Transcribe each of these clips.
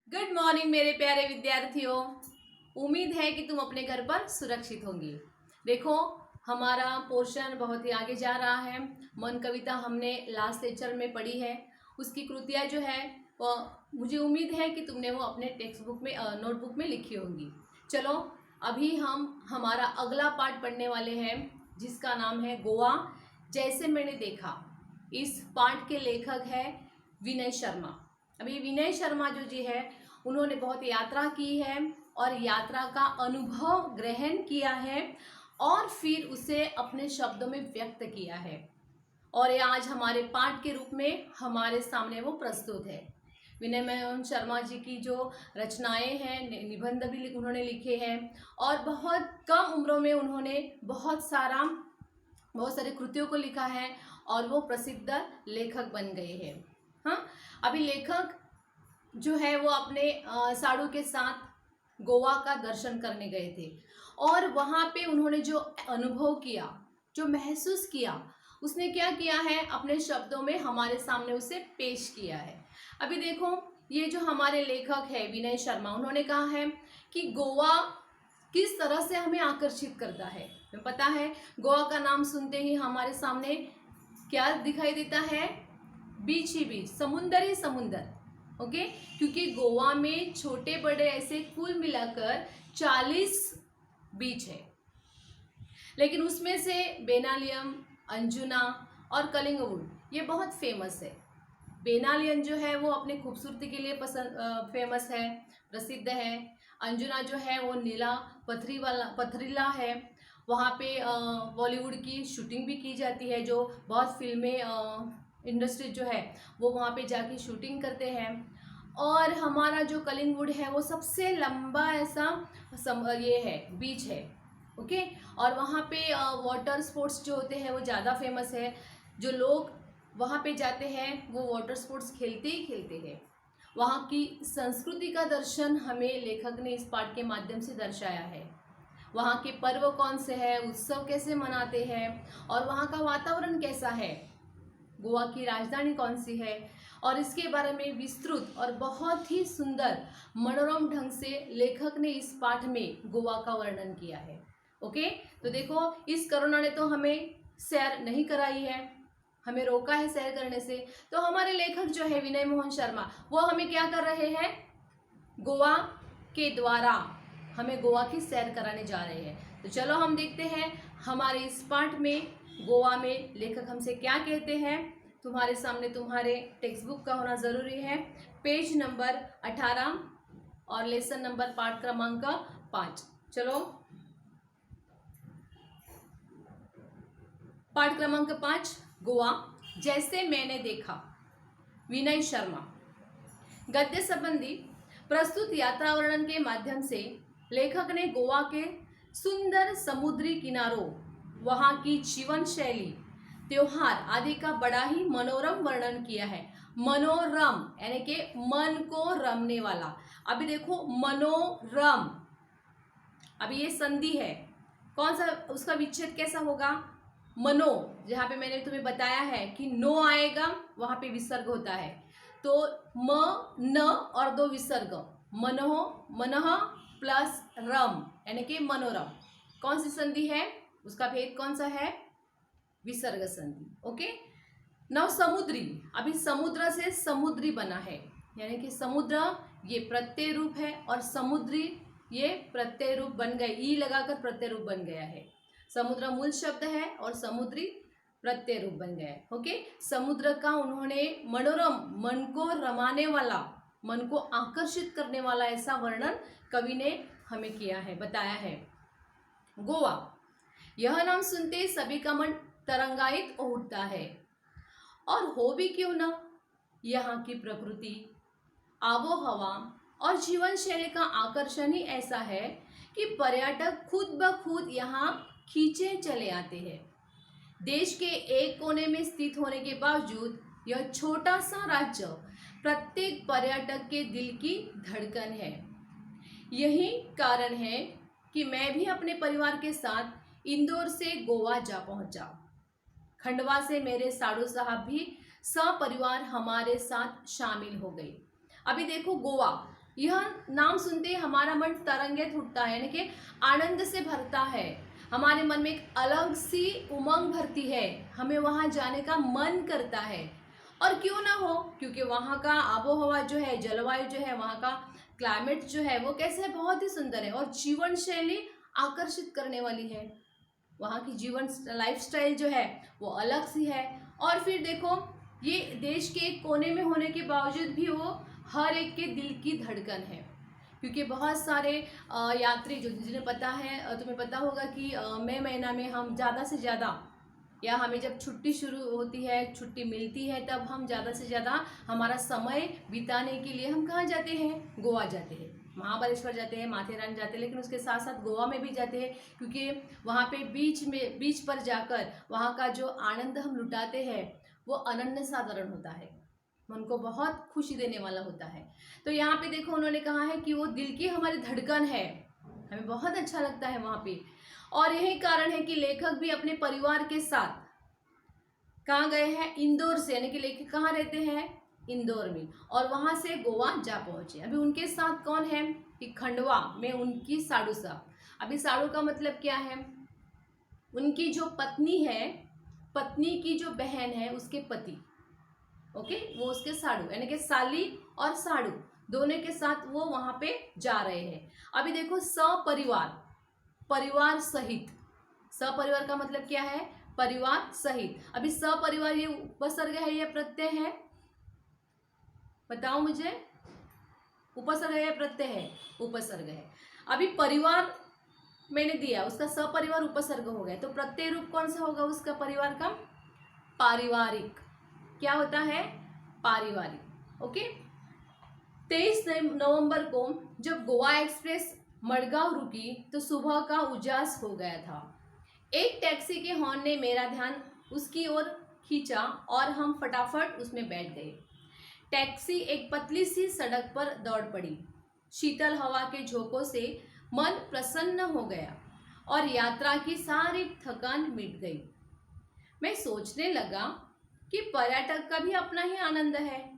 Good morning मेरे प्यारे विद्यार्थियों। उम्मीद है कि तुम अपने घर पर सुरक्षित होंगे। देखो, हमारा पोर्शन बहुत ही आगे जा रहा है। मन कविता हमने लास्ट लेक्चर में पढ़ी है। उसकी कृतियाँ जो है वो मुझे उम्मीद है कि तुमने वो अपने टेक्स्ट बुक में नोटबुक में लिखी होंगी। चलो, अभी हम हमारा अगला पार्ट पढ़ने वाले हैं जिसका नाम है गोवा जैसे मैंने देखा। इस पार्ट के लेखक है विनय शर्मा। अभी विनय शर्मा जो जी है उन्होंने बहुत यात्रा की है और यात्रा का अनुभव ग्रहण किया है और फिर उसे अपने शब्दों में व्यक्त किया है और ये आज हमारे पाठ के रूप में हमारे सामने वो प्रस्तुत है। विनय मोहन शर्मा जी की जो रचनाएं हैं, निबंध भी उन्होंने लिखे हैं और बहुत कम उम्रों में उन्होंने बहुत सारे कृतियों को लिखा है और वो प्रसिद्ध लेखक बन गए हैं। हाँ, अभी लेखक जो है वो अपने साड़ू के साथ गोवा का दर्शन करने गए थे और वहाँ पे उन्होंने जो अनुभव किया, जो महसूस किया, उसने क्या किया है अपने शब्दों में हमारे सामने उसे पेश किया है। अभी देखो, ये जो हमारे लेखक है विनय शर्मा, उन्होंने कहा है कि गोवा किस तरह से हमें आकर्षित करता है। हमें पता है गोवा का नाम सुनते ही हमारे सामने क्या दिखाई देता है? बीच ही बीच, समुंदर ही समुंदर। ओके, क्योंकि गोवा में छोटे बड़े ऐसे कुल मिलाकर 40 बीच है, लेकिन उसमें से बेनालियम, अंजुना और कलिंगवुड ये बहुत फेमस है। बेनालियम जो है वो अपनी खूबसूरती के लिए फेमस है, प्रसिद्ध है। अंजुना जो है वो नीला पथरीला है। वहाँ पे बॉलीवुड की शूटिंग भी की जाती है, जो बहुत फिल्में इंडस्ट्री जो है वो वहाँ पे जाके शूटिंग करते हैं। और हमारा जो कलिंगवुड है वो सबसे लंबा ऐसा ये है, बीच है। ओके, और वहाँ पे वाटर स्पोर्ट्स जो होते हैं वो ज़्यादा फेमस है। जो लोग वहाँ पे जाते हैं वो वाटर स्पोर्ट्स खेलते ही खेलते हैं। वहाँ की संस्कृति का दर्शन हमें लेखक ने इस पाठ के माध्यम से दर्शाया है। वहाँ के पर्व कौन से हैं, उत्सव कैसे मनाते हैं और वहाँ का वातावरण कैसा है, गोवा की राजधानी कौन सी है, और इसके बारे में विस्तृत और बहुत ही सुंदर मनोरम ढंग से लेखक ने इस पाठ में गोवा का वर्णन किया है। ओके, तो देखो, इस कोरोना ने तो हमें सैर नहीं कराई है, हमें रोका है सैर करने से। तो हमारे लेखक जो है विनय मोहन शर्मा, वो हमें क्या कर रहे हैं? गोवा के द्वारा हमें गोवा की सैर कराने जा रहे हैं। तो चलो हम देखते हैं हमारे इस पाठ में गोवा में लेखक हमसे क्या कहते हैं। तुम्हारे सामने तुम्हारे टेक्स्ट बुक का होना ज़रूरी है। पेज नंबर 18 और लेसन नंबर पाठ क्रमांक 5। चलो, पाठ क्रमांक 5, गोवा जैसे मैंने देखा। विनय शर्मा। गद्य संबंधी प्रस्तुत यात्रा वर्णन के माध्यम से लेखक ने गोवा के सुंदर समुद्री किनारों, वहाँ की जीवन शैली, त्योहार आदि का बड़ा ही मनोरम वर्णन किया है। मनोरम यानी कि मन को रमने वाला। अभी देखो, मनोरम, अभी ये संधि है, कौन सा उसका विच्छेद कैसा होगा? मनो, जहाँ पे मैंने तुम्हें बताया है कि नो आएगा वहाँ पे विसर्ग होता है, तो म न और दो विसर्ग, मनोह, मनः प्लस रम यानी कि मनोरम। कौन सी संधि है? उसका भेद कौन सा है? विसर्ग संधि। ओके, नव समुद्री, अभी समुद्र से समुद्री बना है, यानी कि समुद्र ये प्रत्यय रूप है और समुद्री ये प्रत्यय रूप बन गए, ई लगाकर प्रत्यय रूप बन गया है। समुद्र मूल शब्द है और समुद्री प्रत्यय रूप बन गया है। ओके, समुद्र का उन्होंने मनोरम, मन को रमाने वाला, मन को आकर्षित करने वाला ऐसा वर्णन कवि ने हमें किया है, बताया है। गोवा, यह नाम सुनते सभी का मन तरंगायित हो उठता है, और हो भी क्यों ना। यहाँ की प्रकृति, आबो हवा और जीवन शैली का आकर्षण ही ऐसा है कि पर्यटक खुद ब खुद यहाँ खींचे चले आते हैं। देश के एक कोने में स्थित होने के बावजूद यह छोटा सा राज्य प्रत्येक पर्यटक के दिल की धड़कन है। यही कारण है कि मैं भी अपने परिवार के साथ इंदौर से गोवा जा पहुंचा। खंडवा से मेरे साड़ू साहब भी सपरिवार हमारे साथ शामिल हो गए। अभी देखो, गोवा यह नाम सुनते ही हमारा मन तरंगित उठता है, यानी कि आनंद से भरता है। हमारे मन में एक अलग सी उमंग भरती है, हमें वहाँ जाने का मन करता है। और क्यों ना हो, क्योंकि वहाँ का आबोहवा जो है, जलवायु जो है, वहाँ का क्लाइमेट जो है वो कैसे है, बहुत ही सुंदर है और जीवन शैली आकर्षित करने वाली है। वहाँ की जीवन लाइफस्टाइल जो है वो अलग सी है। और फिर देखो, ये देश के एक कोने में होने के बावजूद भी वो हर एक के दिल की धड़कन है, क्योंकि बहुत सारे यात्री जो, जिन्हें पता है, तुम्हें पता होगा कि मई महीना में हम ज़्यादा से ज़्यादा, या हमें जब छुट्टी शुरू होती है, छुट्टी मिलती है, तब हम ज़्यादा से ज़्यादा हमारा समय बिताने के लिए हम कहाँ जाते हैं, गोवा जाते हैं, महाबलेश्वर जाते हैं, माथेरान जाते हैं, लेकिन उसके साथ साथ गोवा में भी जाते हैं, क्योंकि वहाँ पे बीच पर जाकर वहाँ का जो आनंद हम लुटाते हैं वो अनन्य साधारण होता है, मन को बहुत खुशी देने वाला होता है। तो यहाँ पे देखो उन्होंने कहा है कि वो दिल की हमारी धड़कन है, हमें बहुत अच्छा लगता है वहाँ पे। और यही कारण है कि लेखक भी अपने परिवार के साथ कहाँ गए हैं, इंदौर से, यानी कि लेखक कहाँ रहते हैं, इंदौर में, और वहाँ से गोवा जा पहुँचे। अभी उनके साथ कौन है कि खंडवा में उनकी साड़ू साहब। अभी साड़ू का मतलब क्या है, उनकी जो पत्नी है, पत्नी की जो बहन है उसके पति, ओके, वो उसके साड़ू, यानी कि साली और साड़ू दोनों के साथ वो वहाँ पे जा रहे हैं। अभी देखो, सपरिवार, परिवार सहित, सपरिवार का मतलब क्या है, परिवार सहित। अभी सपरिवार ये उपसर्ग है या प्रत्यय है, बताओ मुझे, उपसर्ग है या प्रत्यय है, उपसर्ग है। अभी परिवार मैंने दिया, उसका सपरिवार उपसर्ग हो गया, तो प्रत्यय रूप कौन सा होगा उसका, परिवार का, पारिवारिक। क्या होता है, पारिवारिक, ओके। 23 नवंबर को जब गोवा एक्सप्रेस मडगांव रुकी तो सुबह का उजास हो गया था। एक टैक्सी के हॉर्न ने मेरा ध्यान उसकी ओर खींचा और हम फटाफट उसमें बैठ गए। टैक्सी एक पतली सी सड़क पर दौड़ पड़ी। शीतल हवा के झोंकों से मन प्रसन्न हो गया और यात्रा की सारी थकान मिट गई। मैं सोचने लगा कि पर्यटक का भी अपना ही आनंद है।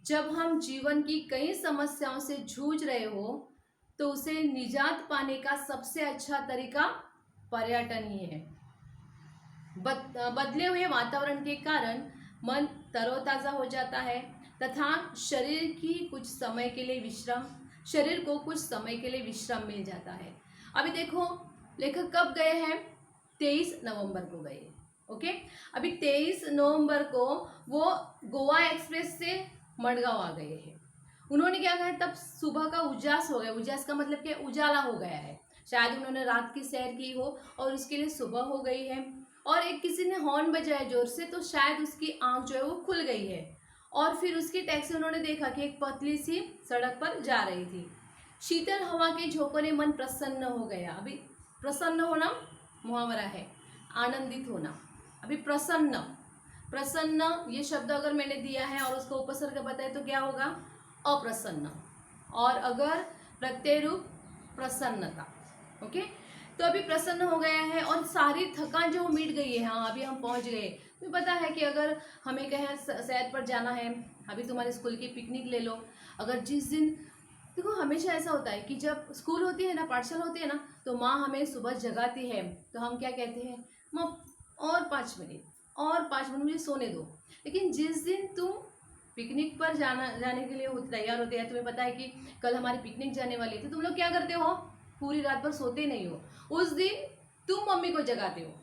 जब हम जीवन की कई समस्याओं से जूझ रहे हो तो उसे निजात पाने का सबसे अच्छा तरीका पर्यटन ही है। बदले हुए वातावरण के कारण मन तरोताज़ा हो जाता है तथा शरीर को कुछ समय के लिए विश्राम मिल जाता है। अभी देखो, लेखक कब गए हैं, 23 नवंबर को गए, ओके। अभी 23 नवंबर को वो गोवा एक्सप्रेस से मडगांव आ गए हैं। उन्होंने क्या कहा, तब सुबह का उजास हो गया। उजास का मतलब क्या, उजाला हो गया है, शायद उन्होंने रात की सैर की हो और उसके लिए सुबह हो गई है। और एक किसी ने हॉर्न बजाया जोर से, तो शायद उसकी आंख जो है वो खुल गई है। और फिर उसकी टैक्सी उन्होंने देखा कि एक पतली सी सड़क पर जा रही थी। शीतल हवा के झोंकों ने मन प्रसन्न हो गया। अभी प्रसन्न होना मुहावरा है, आनंदित होना। अभी प्रसन्न, प्रसन्न ये शब्द अगर मैंने दिया है और उसका उपसर्ग बताए तो क्या होगा, अप्रसन्न। और अगर प्रत्यय रूप, प्रसन्नता, ओके। तो अभी प्रसन्न हो गया है और सारी थकान जो मिट गई है। हाँ, अभी हम पहुंच गए। तो पता है कि अगर हमें कहीं सैर पर जाना है, अभी तुम्हारे स्कूल की पिकनिक ले लो, अगर जिस दिन, देखो हमेशा ऐसा होता है कि जब स्कूल होती है ना, पाठशाला होती है ना, तो माँ हमें सुबह जगाती है तो हम क्या कहते हैं, माँ और 5 मिनट और 5 मिनट मुझे सोने दो। लेकिन जिस दिन तुम पिकनिक पर जाने के लिए तैयार होते हैं, तुम्हें पता है कि कल हमारी पिकनिक जाने वाली है, तो तुम लोग क्या करते हो, पूरी रात भर सोते नहीं हो, उस दिन तुम मम्मी को जगाते हो,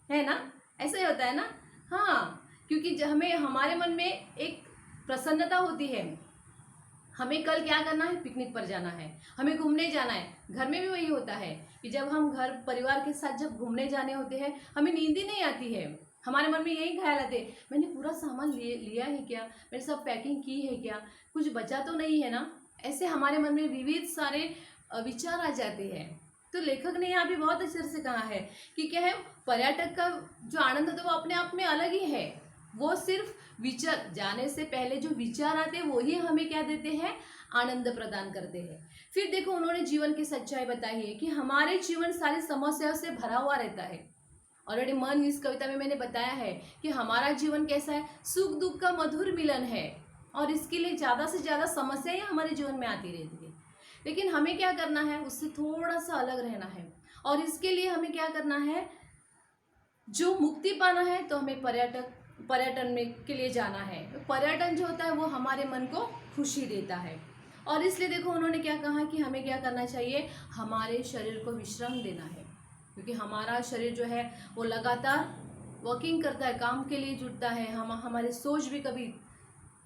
है ना, ऐसा ही होता है ना। हाँ, क्योंकि हमें हमारे मन में एक प्रसन्नता होती है, हमें कल क्या करना है, पिकनिक पर जाना है, हमें घूमने जाना है। घर में भी वही होता है कि जब हम घर परिवार के साथ जब घूमने जाने होते हैं, हमें नींद ही नहीं आती है, हमारे मन में यही ख्याल आते हैं, मैंने पूरा सामान लिया है क्या, मैंने सब पैकिंग की है क्या, कुछ बचा तो नहीं है ना। ऐसे हमारे मन में विविध सारे विचार आ जाते हैं। तो लेखक ने यहाँ भी बहुत अच्छे से कहा है कि क्या है, पर्यटक का जो आनंद होता है वो अपने आप में अलग ही है। वो सिर्फ विचार, जाने से पहले जो विचार आते हैं वो ही हमें क्या देते हैं, आनंद प्रदान करते हैं। फिर देखो, उन्होंने जीवन की सच्चाई बताई है कि हमारे जीवन सारी समस्याओं से भरा हुआ रहता है। ऑलरेडी मन इस कविता में मैंने बताया है कि हमारा जीवन कैसा है, सुख दुख का मधुर मिलन है। और इसके लिए ज़्यादा से ज़्यादा समस्याएं हमारे जीवन में आती रहती है। लेकिन हमें क्या करना है, उससे थोड़ा सा अलग रहना है। और इसके लिए हमें क्या करना है, जो मुक्ति पाना है तो हमें पर्यटन में के लिए जाना है। पर्यटन जो होता है वो हमारे मन को खुशी देता है। और इसलिए देखो उन्होंने क्या कहा कि हमें क्या करना चाहिए, हमारे शरीर को विश्राम देना है, क्योंकि हमारा शरीर जो है वो लगातार वर्किंग करता है, काम के लिए जुटता है। हमारी सोच भी कभी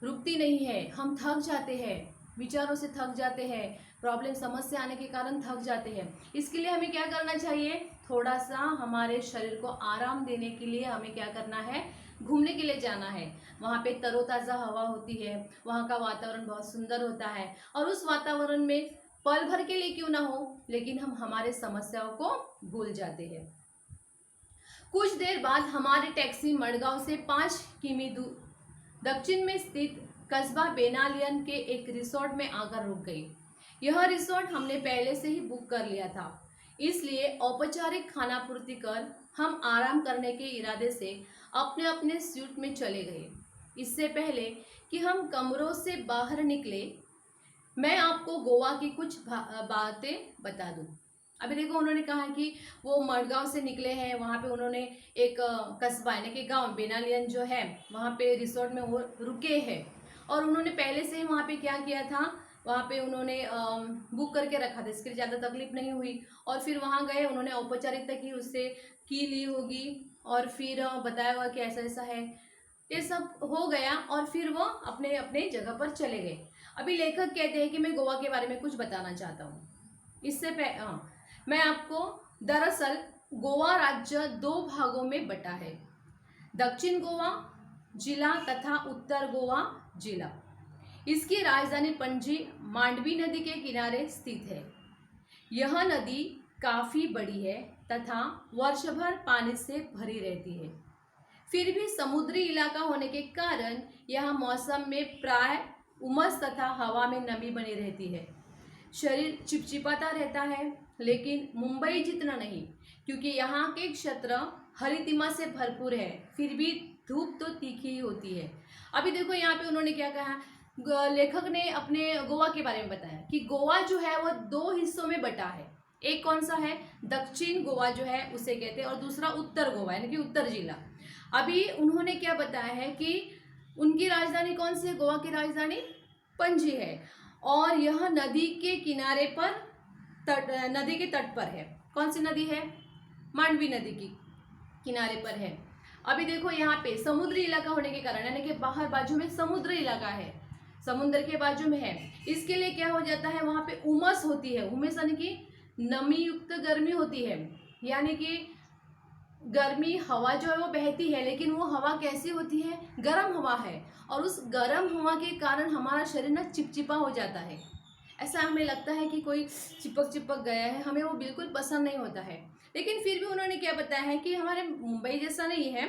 रुकती नहीं है, हम थक जाते हैं, विचारों से थक जाते हैं, प्रॉब्लम समस्या आने के कारण थक जाते हैं। इसके लिए हमें क्या करना चाहिए, थोड़ा सा हमारे शरीर को आराम देने के लिए हमें क्या करना है, घूमने के लिए जाना है। वहाँ पे तरोताज़ा हवा होती है, वहाँ का वातावरण बहुत सुंदर होता है, और उस वातावरण में पल भर के लिए क्यों ना हो, लेकिन हम हमारे समस्याओं को भूल जाते हैं। कुछ देर बाद हमारी टैक्सी मडगांव से 5 किमी दूर दक्षिण में स्थित कस्बा बेनालियन के एक रिसोर्ट में आकर रुक गई। यह रिसोर्ट हमने पहले से ही बुक कर लिया था, इसलिए औपचारिक खानापूर्ति कर हम आराम करने के इरादे से अपने अपने सूट में चले गए। इससे पहले कि हम कमरों से बाहर निकले, मैं आपको गोवा की कुछ बातें बता दूं। अभी देखो उन्होंने कहा कि वो मडगांव से निकले हैं, वहाँ पे उन्होंने एक कस्बा यानी कि गांव बेनालियन जो है वहाँ पे रिसोर्ट में वो रुके हैं, और उन्होंने पहले से ही वहाँ पे क्या किया था, वहाँ पे उन्होंने बुक करके रखा था, इसके लिए ज़्यादा तकलीफ नहीं हुई। और फिर वहाँ गए, उन्होंने औपचारिकता की, उससे की ली होगी, और फिर बताया हुआ कि ऐसा ऐसा है, ये सब हो गया, और फिर वो अपने अपने जगह पर चले गए। अभी लेखक कहते हैं कि मैं गोवा के बारे में कुछ बताना चाहता हूँ। मैं आपको, दरअसल गोवा राज्य 2 भागों में बटा है, दक्षिण गोवा जिला तथा उत्तर गोवा जिला। इसकी राजधानी पणजी मांडवी नदी के किनारे स्थित है। यह नदी काफ़ी बड़ी है तथा वर्षभर पानी से भरी रहती है। फिर भी समुद्री इलाका होने के कारण यह मौसम में प्राय उमस तथा हवा में नमी बनी रहती है। शरीर चिपचिपाता रहता है, लेकिन मुंबई जितना नहीं, क्योंकि यहाँ के क्षेत्र हरितिमा से भरपूर है। फिर भी धूप तो तीखी ही होती है। अभी देखो यहाँ पे उन्होंने क्या कहा, लेखक ने अपने गोवा के बारे में बताया कि गोवा जो है वो 2 हिस्सों में बटा है। एक कौन सा है, दक्षिण गोवा जो है उसे कहते हैं, और दूसरा उत्तर गोवा यानी कि उत्तर जिला। अभी उन्होंने क्या बताया है कि उनकी राजधानी कौन सी है, गोवा की राजधानी पणजी है, और यह नदी के किनारे पर नदी के तट पर है। कौन सी नदी है, मांडवी नदी की किनारे पर है। अभी देखो यहाँ पे समुद्री इलाका होने के कारण यानी कि बाहर बाजू में समुद्र इलाका है, समुद्र के बाजू में है, इसके लिए क्या हो जाता है, वहाँ पे उमस होती है। उमस यानी कि नमी युक्त गर्मी होती है, यानी कि गर्मी हवा जो है वो बहती है, लेकिन वो हवा कैसी होती है, गर्म हवा है, और उस गर्म हवा के कारण हमारा शरीर ना चिपचिपा हो जाता है। ऐसा हमें लगता है कि कोई चिपक चिपक गया है, हमें वो बिल्कुल पसंद नहीं होता है। लेकिन फिर भी उन्होंने क्या बताया है कि हमारे मुंबई जैसा नहीं है,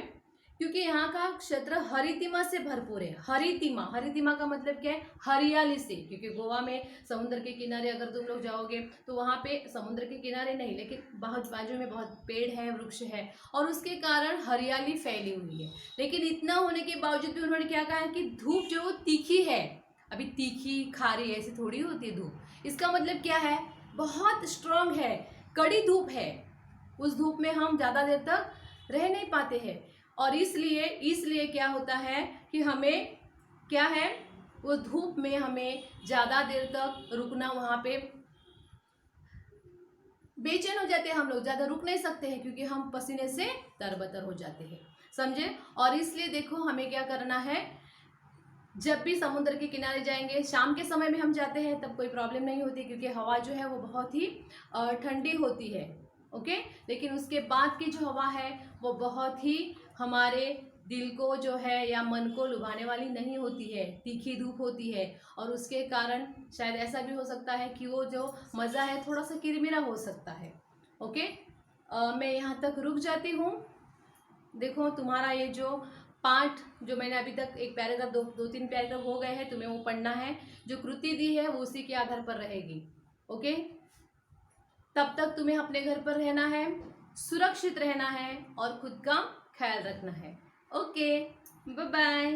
क्योंकि यहाँ का क्षेत्र हरितिमा से भरपूर है। हरितिमा, हरितिमा का मतलब क्या है, हरियाली से, क्योंकि गोवा में समुद्र के किनारे अगर तुम लोग जाओगे तो वहाँ पे समुद्र के किनारे नहीं, लेकिन बहुत बाजू में बहुत पेड़ है, वृक्ष है, और उसके कारण हरियाली फैली हुई है। लेकिन इतना होने के बावजूद भी उन्होंने क्या कहा है कि धूप जो तीखी है, अभी तीखी खारी ऐसी थोड़ी होती है धूप, इसका मतलब क्या है, बहुत स्ट्रांग है, कड़ी धूप है। उस धूप में हम ज़्यादा देर तक रह नहीं पाते हैं, और इसलिए क्या होता है कि हमें क्या है, वो धूप में हमें ज़्यादा देर तक रुकना, वहाँ पे बेचैन हो जाते हैं हम लोग, ज़्यादा रुक नहीं सकते हैं, क्योंकि हम पसीने से तरबतर हो जाते हैं, समझे। और इसलिए देखो हमें क्या करना है, जब भी समुद्र के किनारे जाएंगे, शाम के समय में हम जाते हैं तब कोई प्रॉब्लम नहीं होती, क्योंकि हवा जो है वो बहुत ही ठंडी होती है, ओके। लेकिन उसके बाद की जो हवा है वो बहुत ही हमारे दिल को जो है या मन को लुभाने वाली नहीं होती है, तीखी धूप होती है, और उसके कारण शायद ऐसा भी हो सकता है कि वो जो मज़ा है थोड़ा सा किरमिरा हो सकता है, ओके। मैं यहाँ तक रुक जाती हूँ। देखो तुम्हारा ये जो पाठ जो मैंने अभी तक एक पैराग्राफ, दो तीन पैराग्राफ हो गए हैं, तुम्हें वो पढ़ना है, जो कृति दी है वो उसी के आधार पर रहेगी, ओके। तब तक तुम्हें अपने घर पर रहना है, सुरक्षित रहना है, और खुद का ख्याल रखना है, ओके। Bye bye.